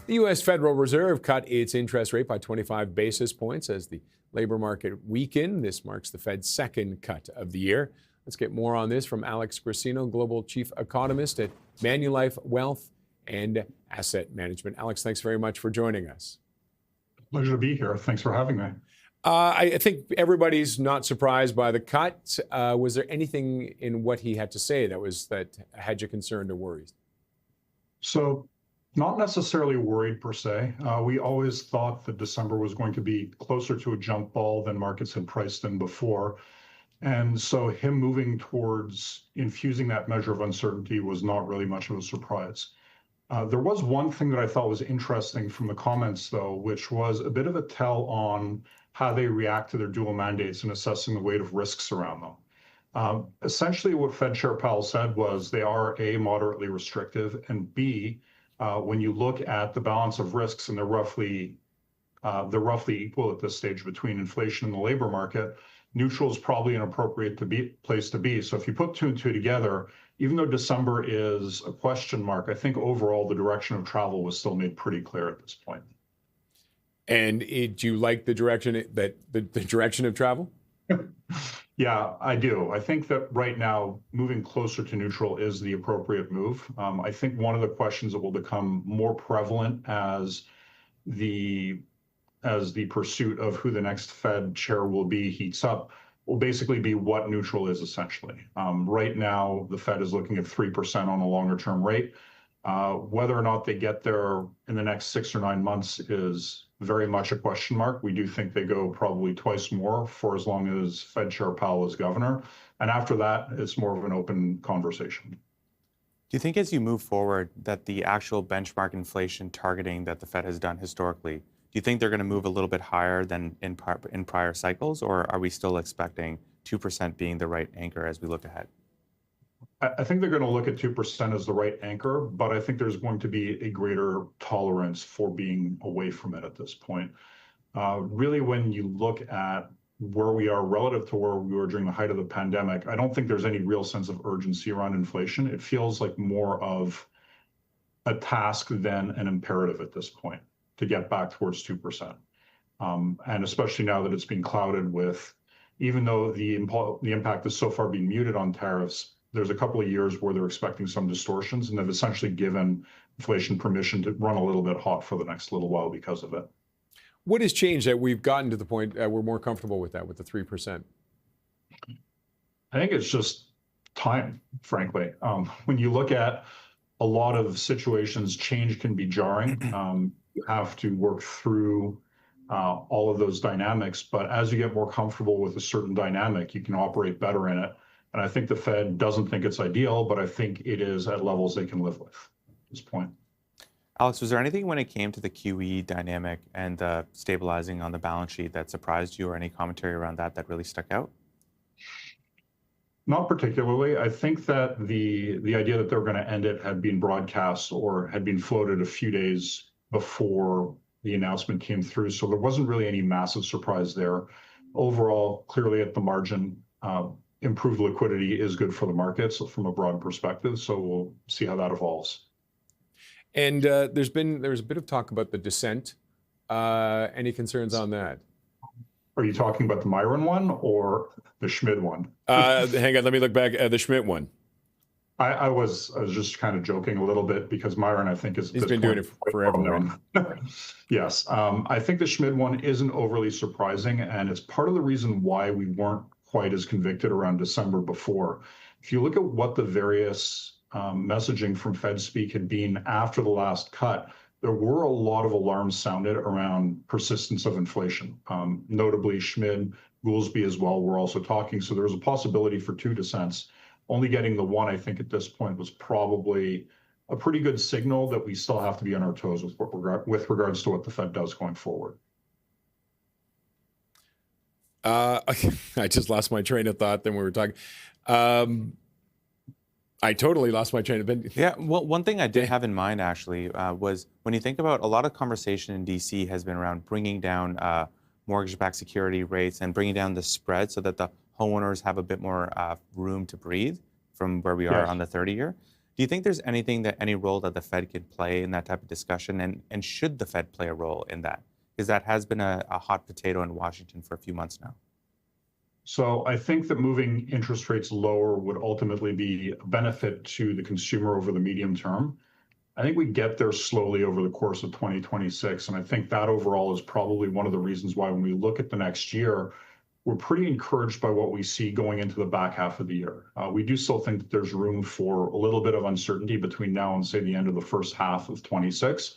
The U.S. Federal Reserve cut its interest rate by 25 basis points as the labor market weakened. This marks the Fed's second cut of the year. Let's get more on this from Alex Grassino, Global Chief Economist at Manulife Wealth and Asset Management. Alex, thanks very much for joining us. Pleasure to be here. Thanks for having me. I think everybody's not surprised by the cut. Was there anything in what he had to say that had you concerned or worried? So, not necessarily worried per se. We always thought that December was going to be closer to a jump ball than markets had priced in before. And so him moving towards infusing that measure of uncertainty was not really much of a surprise. There was one thing that I thought was interesting from the comments, though, which was a bit of a tell on how they react to their dual mandates and assessing the weight of risks around them. Essentially, what Fed Chair Powell said was they are A, moderately restrictive, and B, when you look at the balance of risks, and they're roughly equal at this stage between inflation and the labor market, neutral is probably an appropriate place to be. So if you put two and two together, even though December is a question mark, I think overall the direction of travel was still made pretty clear at this point. And do you like the direction the direction of travel? Yeah, I do. I think that right now, moving closer to neutral is the appropriate move. I think one of the questions that will become more prevalent as the pursuit of who the next Fed chair will be heats up will basically be what neutral is essentially. Right now, the Fed is looking at 3% on a longer term rate. Whether or not they get there in the next 6 or 9 months is very much a question mark. We do think they go probably twice more for as long as Fed Chair Powell is governor. And after that, it's more of an open conversation. Do you think as you move forward that the actual benchmark inflation targeting that the Fed has done historically, do you think they're going to move a little bit higher than in prior cycles, or are we still expecting 2% being the right anchor as we look ahead? I think they're going to look at 2% as the right anchor, but I think there's going to be a greater tolerance for being away from it at this point. Really, when you look at where we are relative to where we were during the height of the pandemic, I don't think there's any real sense of urgency around inflation. It feels like more of a task than an imperative at this point to get back towards 2%. And especially now that it's been clouded with, even though the impact has so far been muted on tariffs, there's a couple of years where they're expecting some distortions, and they've essentially given inflation permission to run a little bit hot for the next little while because of it. What has changed that we've gotten to the point we're more comfortable with that, with the 3%? I think it's just time, frankly. When you look at a lot of situations, change can be jarring. You have to work through all of those dynamics, but as you get more comfortable with a certain dynamic, you can operate better in it. And I think the Fed doesn't think it's ideal, but I think it is at levels they can live with at this point. Alex, was there anything when it came to the QE dynamic and stabilizing on the balance sheet that surprised you, or any commentary around that really stuck out? Not particularly. I think that the idea that they were going to end it had been broadcast or had been floated a few days before the announcement came through. So there wasn't really any massive surprise there. Overall, clearly at the margin, improved liquidity is good for the markets from a broad perspective. So we'll see how that evolves. And there was a bit of talk about the dissent. Any concerns on that? Are you talking about the Myron one or the Schmid one? Hang on, let me look back at the Schmidt one. I was just kind of joking a little bit because Myron, I think, he's been doing it forever. Right? Yes, I think the Schmid one isn't overly surprising, and it's part of the reason why we weren't quite as convicted around December before. If you look at what the various messaging from Fed speak had been after the last cut, there were a lot of alarms sounded around persistence of inflation. Notably, Schmid, Goolsbee as well were also talking. So there was a possibility for 2 dissents. Only getting the one, I think, at this point was probably a pretty good signal that we still have to be on our toes with regards to what the Fed does going forward. I just lost my train of thought. Then we were talking. I totally lost my train of thought. Yeah, well, one thing I did have in mind actually was when you think about a lot of conversation in DC has been around bringing down mortgage-backed security rates and bringing down the spread so that the homeowners have a bit more room to breathe from where we are on the 30-year. Do you think there's any role that the Fed could play in that type of discussion? And should the Fed play a role in that? Because that has been a hot potato in Washington for a few months now. So I think that moving interest rates lower would ultimately be a benefit to the consumer over the medium term. I think we get there slowly over the course of 2026. And I think that overall is probably one of the reasons why when we look at the next year, we're pretty encouraged by what we see going into the back half of the year. We do still think that there's room for a little bit of uncertainty between now and say the end of the first half of 26.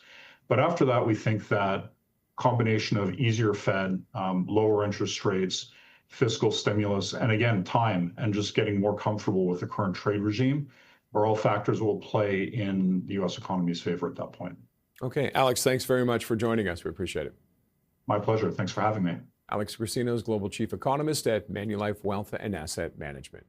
But after that, we think that combination of easier Fed, lower interest rates, fiscal stimulus, and again, time and just getting more comfortable with the current trade regime are all factors that will play in the U.S. economy's favor at that point. Okay, Alex, thanks very much for joining us. We appreciate it. My pleasure. Thanks for having me. Alex Grassino is Global Chief Economist at Manulife Wealth and Asset Management.